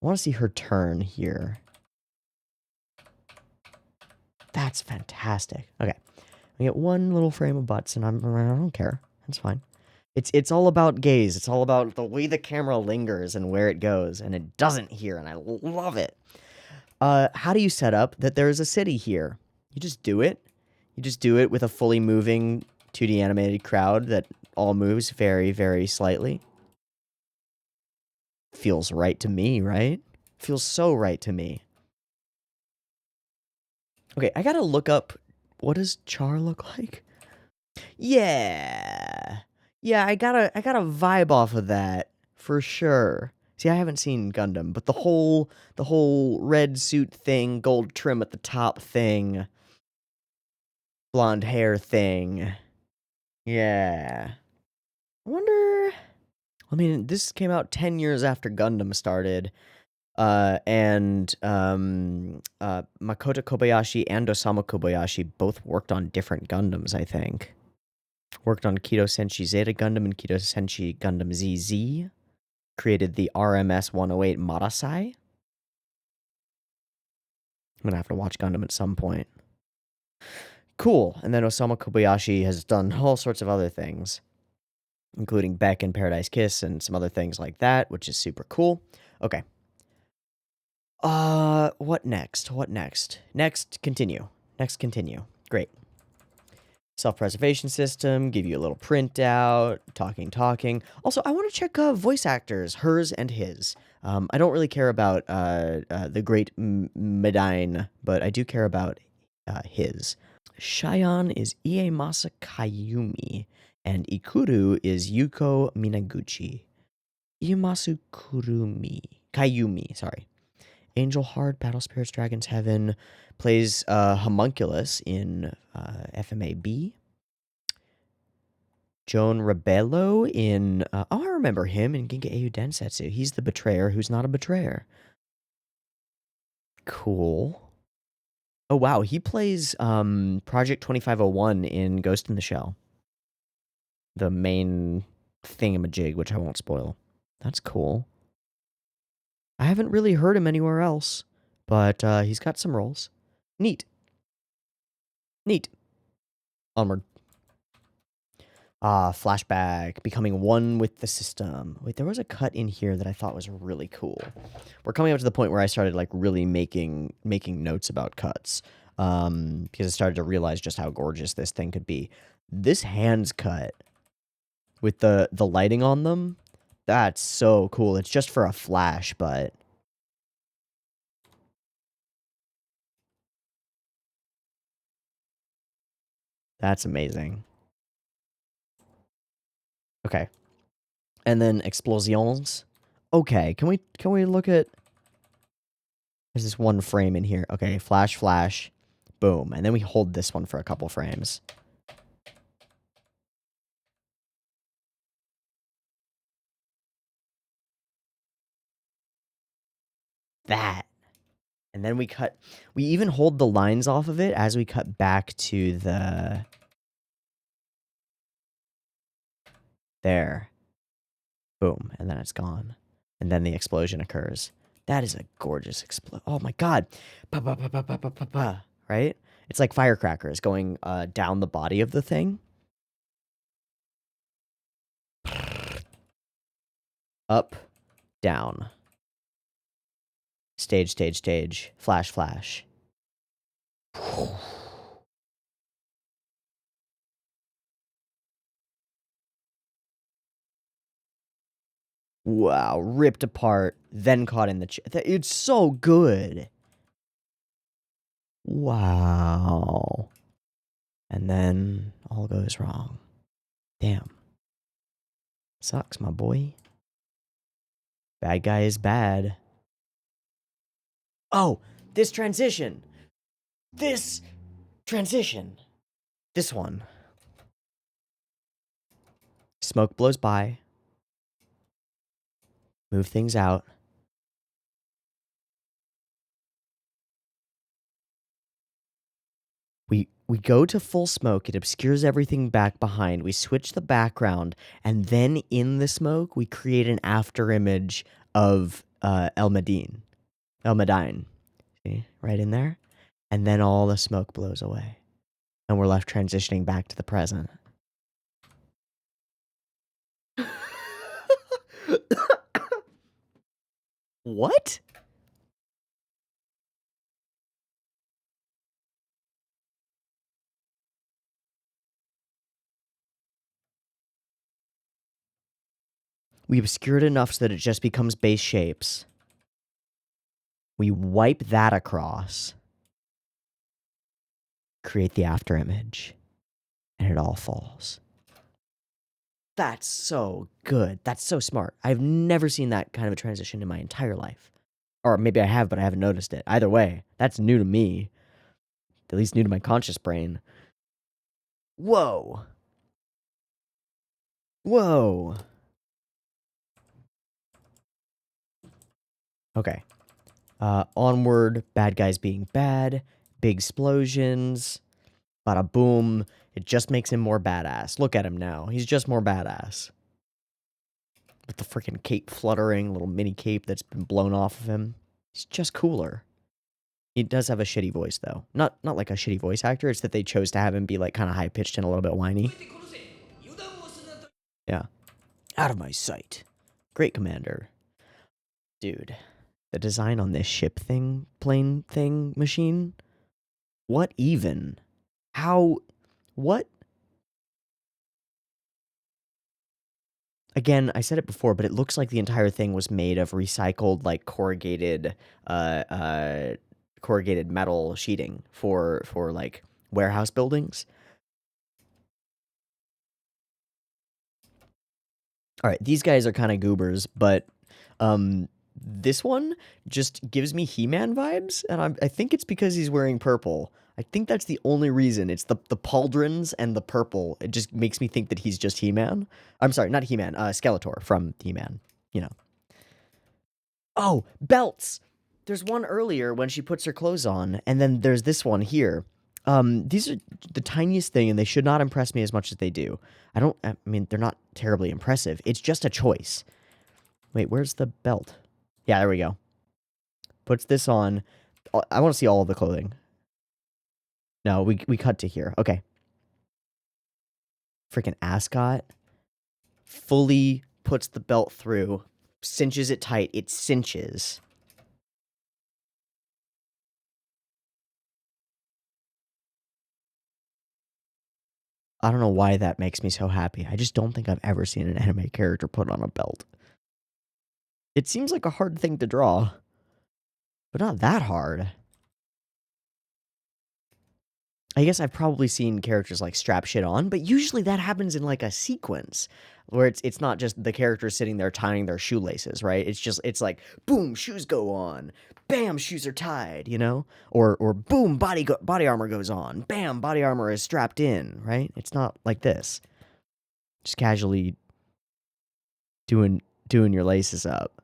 I want to see her turn here. That's fantastic. Okay. We get one little frame of butts, and I don't care. That's fine. It's all about gaze. It's all about the way the camera lingers and where it goes, and it doesn't here, and I love it. How do you set up that there is a city here? You just do it. You just do it with a fully moving 2D animated crowd that all moves very, very slightly. Feels right to me, right? Feels so right to me. Okay, I gotta look up, what does Char look like? Yeah. Yeah, I got a vibe off of that, for sure. See, I haven't seen Gundam, but the whole red suit thing, gold trim at the top thing, blonde hair thing. Yeah. I wonder, I mean, this came out 10 years after Gundam started. And Makoto Kobayashi and Osamu Kobayashi both worked on different Gundams, I think. Worked on Kido Senshi Zeta Gundam and Kido Senshi Gundam ZZ. Created the RMS 108 Marasai. I'm gonna have to watch Gundam at some point. Cool. And then Osamu Kobayashi has done all sorts of other things, including Beck and Paradise Kiss and some other things like that, which is super cool. Okay. What next? What next? Next, continue. Next, continue. Great. Self-preservation system, give you a little printout, talking. Also, I want to check voice actors, hers and his. I don't really care about the great Medine, but I do care about his. Shion is Iemasa Kayumi, and Ikuru is Yuko Minaguchi. Iemasu Kayumi, sorry. Angel Heart, Battle Spirits, Dragon's Heaven, plays Homunculus in FMAB. Joan Rebello in, I remember him in Ginga Eiyu Densetsu. He's the betrayer who's not a betrayer. Cool. Oh, wow, he plays Project 2501 in Ghost in the Shell. The main thingamajig, which I won't spoil. That's cool. I haven't really heard him anywhere else, but he's got some roles. Neat. Onward. Flashback, becoming one with the system. Wait, there was a cut in here that I thought was really cool. We're coming up to the point where I started like really making notes about cuts, because I started to realize just how gorgeous this thing could be. This hands cut with the lighting on them, that's so cool. It's just for a flash, but that's amazing. Okay. And then explosions. Okay, can we look at... There's this one frame in here. Okay, flash, boom. And then we hold this one for a couple frames. That. And then we cut... We even hold the lines off of it as we cut back to the... There. Boom. And then it's gone. And then the explosion occurs. That is a gorgeous explosion. Oh my god. Pa pa pa pa pa pa pa pa. Right? It's like firecrackers going down the body of the thing. Up, down. Stage. Flash. Wow, ripped apart, then caught in the it's so good. Wow. And then all goes wrong. Damn. Sucks, my boy. Bad guy is bad. Oh, this transition. This one. Smoke blows by. Move things out. We go to full smoke. It obscures everything back behind. We switch the background, and then in the smoke, we create an after image of El Medine. See, right in there, and then all the smoke blows away, and we're left transitioning back to the present. What? We obscure it enough so that it just becomes base shapes. We wipe that across. Create the after image. And it all falls. That's so good. That's so smart. I've never seen that kind of a transition in my entire life. Or maybe I have, but I haven't noticed it. Either way, that's new to me. At least new to my conscious brain. Whoa. Okay. Onward, bad guys being bad, big explosions, bada boom. It just makes him more badass. Look at him now. He's just more badass. With the freaking cape fluttering, little mini cape that's been blown off of him. He's just cooler. He does have a shitty voice, though. Not like a shitty voice actor. It's that they chose to have him be, like, kind of high-pitched and a little bit whiny. Yeah. Out of my sight. Great commander. Dude. The design on this plane thing, machine? What even? How? What? Again, I said it before, but it looks like the entire thing was made of recycled, like, uh, uh, corrugated metal sheeting for, like, warehouse buildings. Alright, these guys are kinda goobers, but, this one just gives me He-Man vibes, and I think it's because he's wearing purple. I think that's the only reason. It's the pauldrons and the purple. It just makes me think that he's just He-Man. I'm sorry, not He-Man, Skeletor from He-Man, you know. Oh, belts! There's one earlier when she puts her clothes on, and then there's this one here. These are the tiniest thing, and they should not impress me as much as they do. I mean, they're not terribly impressive. It's just a choice. Wait, where's the belt? Yeah, there we go. Puts this on. I want to see all of the clothing. No, we cut to here. Okay. Freaking ascot. Fully puts the belt through. Cinches it tight. It cinches. I don't know why that makes me so happy. I just don't think I've ever seen an anime character put on a belt. It seems like a hard thing to draw, but not that hard. I guess I've probably seen characters like strap shit on, but usually that happens in like a sequence where it's not just the character sitting there tying their shoelaces, right? It's like boom, shoes go on, bam, shoes are tied, you know, or boom, body armor goes on, bam, body armor is strapped in, right? It's not like this, just casually doing your laces up.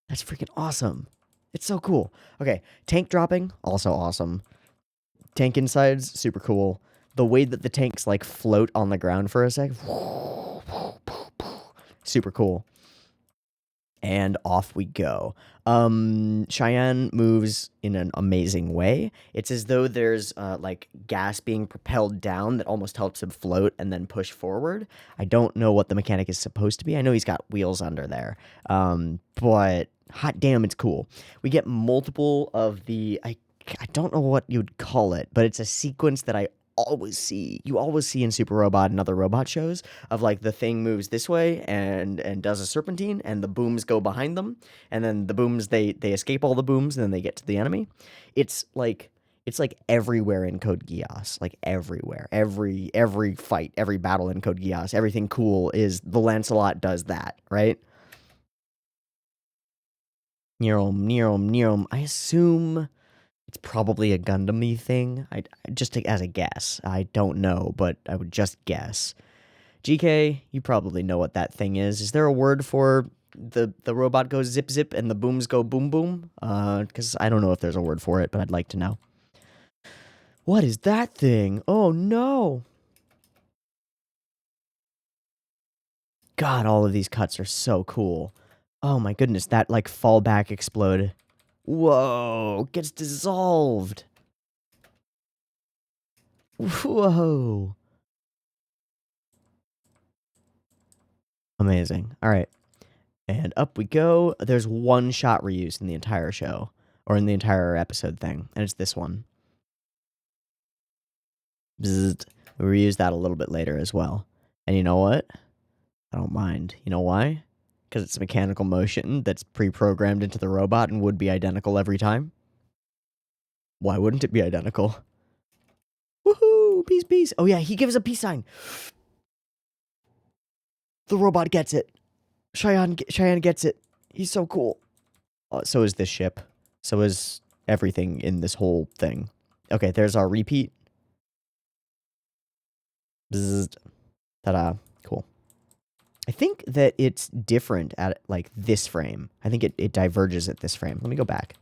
That's freaking awesome. It's so cool. Okay, tank dropping, also awesome. Tank insides, super cool. The way that the tanks like float on the ground for a sec, super cool. And off we go. Cheyenne moves in an amazing way. It's as though there's like gas being propelled down that almost helps him float and then push forward. I don't know what the mechanic is supposed to be. I know he's got wheels under there, but hot damn, it's cool. We get multiple of the I don't know what you'd call it, but it's a sequence that I always see. You always see in Super Robot and other robot shows of like the thing moves this way and does a serpentine and the booms go behind them and then the booms they escape all the booms and then they get to the enemy. It's like everywhere in Code Geass, like everywhere. Every fight, every battle in Code Geass, everything cool is the Lancelot does that, right? Neom. I assume it's probably a Gundam-y thing. Just as a guess. I don't know, but I would just guess. GK, you probably know what that thing is. Is there a word for the robot goes zip zip and the booms go boom boom? Because I don't know if there's a word for it, but I'd like to know. What is that thing? Oh no! God, all of these cuts are so cool. Oh my goodness, that like fallback explode. Whoa, gets dissolved. Whoa. Amazing. All right. And up we go. There's one shot reused in the entire show, or in the entire episode thing, and it's this one. Bzzzt. We reuse that a little bit later as well. And you know what? I don't mind. You know why? Because it's mechanical motion that's pre-programmed into the robot and would be identical every time. Why wouldn't it be identical? Woohoo! Peace, peace. Oh yeah, he gives a peace sign. The robot gets it. Cheyenne gets it. He's so cool. So is this ship. So is everything in this whole thing. Okay, there's our repeat. Bzzzt. Ta-da. Cool. I think that it's different at, like, this frame. I think it diverges at this frame. Let me go back.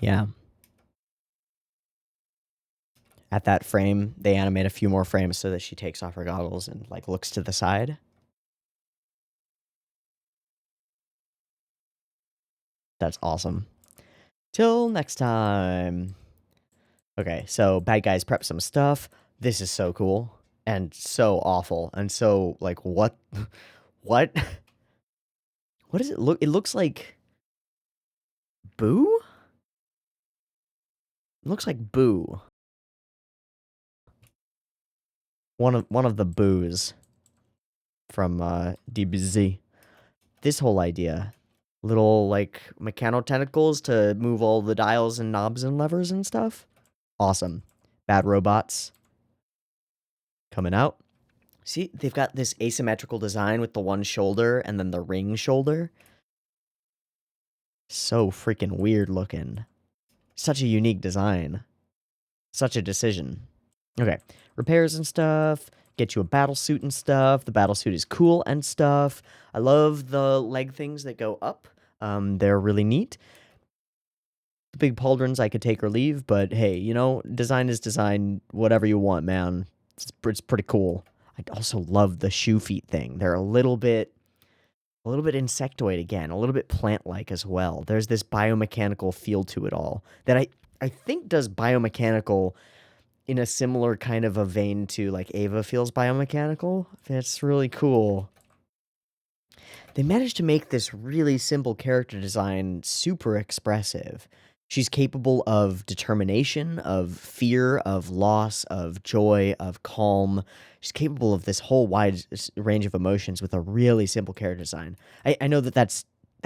Yeah. At that frame, they animate a few more frames so that she takes off her goggles and, like, looks to the side. That's awesome. Till next time. Okay, so bad guys prep some stuff. This is so cool. And so awful. And so, like, what? What? What does it look? It looks like Boo? It looks like Boo. One of the boos from DBZ. This whole idea. Little, like, mechano tentacles to move all the dials and knobs and levers and stuff. Awesome. Bad robots. Coming out. See, they've got this asymmetrical design with the one shoulder and then the ring shoulder. So freaking weird looking. Such a unique design. Such a decision. Okay, repairs and stuff. Get you a battle suit and stuff. The battle suit is cool and stuff. I love the leg things that go up. They're really neat. The big pauldrons I could take or leave, but hey, you know, design is design. Whatever you want, man. It's pretty cool. I also love the shoe feet thing. They're a little bit insectoid again, a little bit plant-like as well. There's this biomechanical feel to it all that I think does biomechanical in a similar kind of a vein to like Ava feels biomechanical. That's really cool. They managed to make this really simple character design super expressive. She's capable of determination, of fear, of loss, of joy, of calm. She's capable of this whole wide range of emotions with a really simple character design. I know that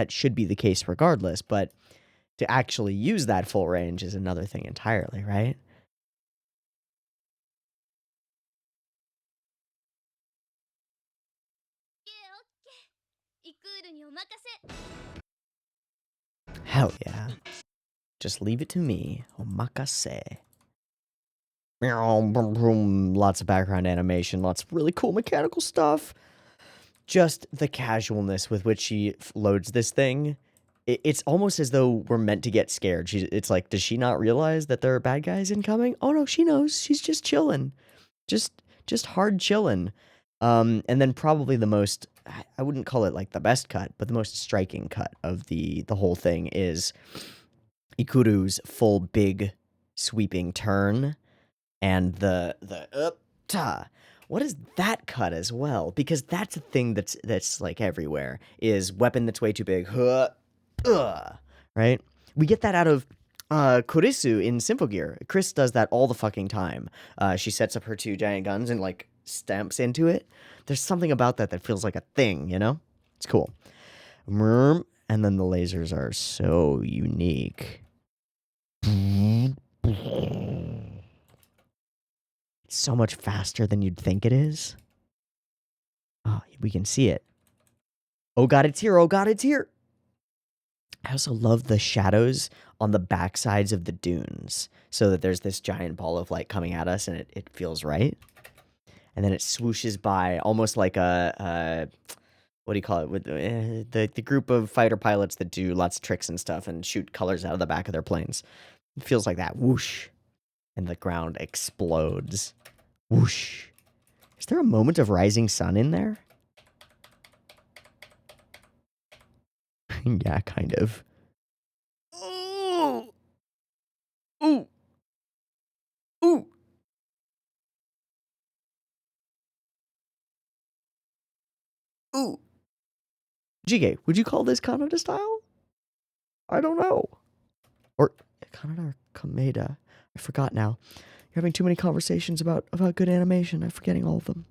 should be the case regardless, but to actually use that full range is another thing entirely, right? Hell yeah. Just leave it to me. Omakase. Lots of background animation, lots of really cool mechanical stuff. Just the casualness with which she loads this thing. It's almost as though we're meant to get scared. It's like, does she not realize that there are bad guys incoming? Oh no, she knows. She's just chilling. Just hard chilling. And then probably the most, I wouldn't call it like the best cut, but the most striking cut of the whole thing is Ikuru's full big sweeping turn and the up ta. What is that cut as well? Because that's a thing that's like everywhere. Is weapon that's way too big. Right? We get that out of Kurisu in Symphogear. Chris does that all the fucking time. She sets up her two giant guns and like stamps into it. There's something about that feels like a thing, you know? It's cool. And then the lasers are so unique. It's so much faster than you'd think it is. Oh, we can see it. Oh god, it's here. Oh god, it's here. I also love the shadows on the backsides of the dunes, so that there's this giant ball of light coming at us and it feels right. And then it swooshes by almost like a what do you call it? With the group of fighter pilots that do lots of tricks and stuff and shoot colors out of the back of their planes. It feels like that. Whoosh. And the ground explodes. Whoosh. Is there a moment of rising sun in there? Yeah, kind of. Ooh. Ooh. Ooh. Ooh. Jige, would you call this Kanada style? I don't know. Or Kanada or Kameda. I forgot now. You're having too many conversations about good animation. I'm forgetting all of them.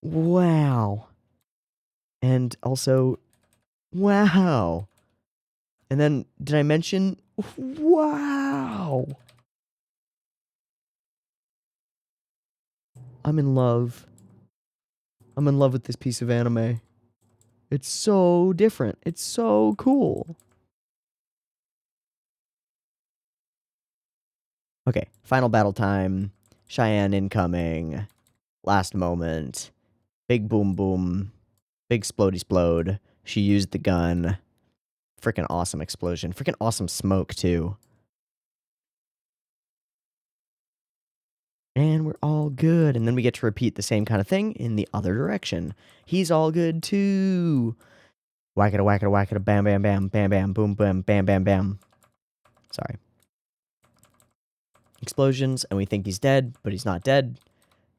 Wow. And also, wow. And then, did I mention, wow. I'm in love. I'm in love with this piece of anime. It's so different. It's so cool. Okay, final battle time. Cheyenne incoming. Last moment. Big boom boom. Big splody explode. She used the gun. Freaking awesome explosion. Freaking awesome smoke, too. And we're all good. And then we get to repeat the same kind of thing in the other direction. He's all good, too. Whack-a-da, whack-a-da, whack-a-da, bam, bam, bam, bam, bam, boom, bam, bam, bam, bam. Sorry. Explosions, and we think he's dead, but he's not dead.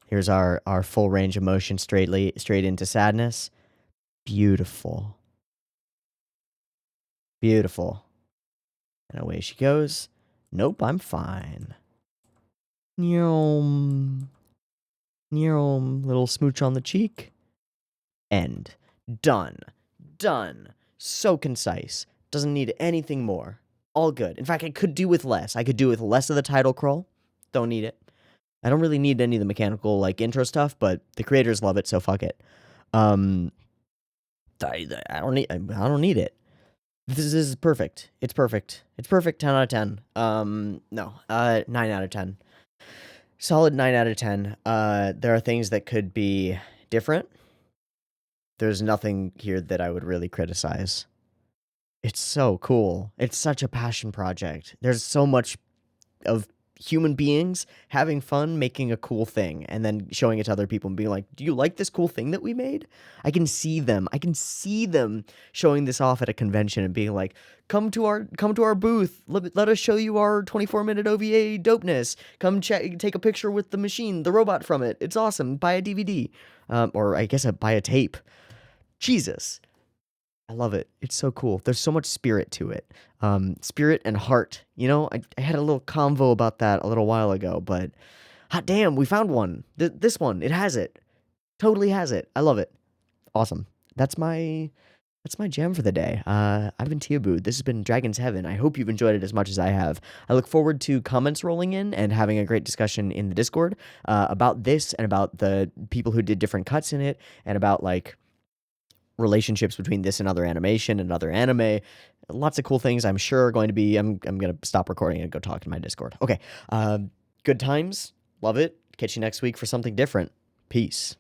Here's our full range of motion straight into sadness. Beautiful. Beautiful. And away she goes. Nope, I'm fine. Yum. Little smooch on the cheek. End. Done. Done. So concise. Doesn't need anything more. All good. In fact, I could do with less. I could do with less of the title crawl. Don't need it. I don't really need any of the mechanical, like, intro stuff, but the creators love it, so fuck it. I don't need it. This is perfect. It's perfect. It's perfect. 10 out of 10. 9 out of 10. Solid 9 out of 10. There are things that could be different. There's nothing here that I would really criticize. It's so cool. It's such a passion project. There's so much of human beings having fun making a cool thing and then showing it to other people and being like, do you like this cool thing that we made? I can see them showing this off at a convention and being like, come to our booth, let us show you our 24-minute OVA dopeness, come take a picture with the machine, the robot from it, it's awesome, buy a DVD, or I guess buy a tape. Jesus, I love it. It's so cool. There's so much spirit to it. Spirit and heart. You know, I had a little convo about that a little while ago, but hot damn, we found one. This one, it has it. Totally has it. I love it. Awesome. That's my jam for the day. I've been Teeaboo. This has been Dragon's Heaven. I hope you've enjoyed it as much as I have. I look forward to comments rolling in and having a great discussion in the Discord about this and about the people who did different cuts in it and about, like, relationships between this and other animation and other anime. Lots of cool things I'm sure are going to be. I'm going to stop recording and go talk to my Discord. Okay. Good times. Love it. Catch you next week for something different. Peace.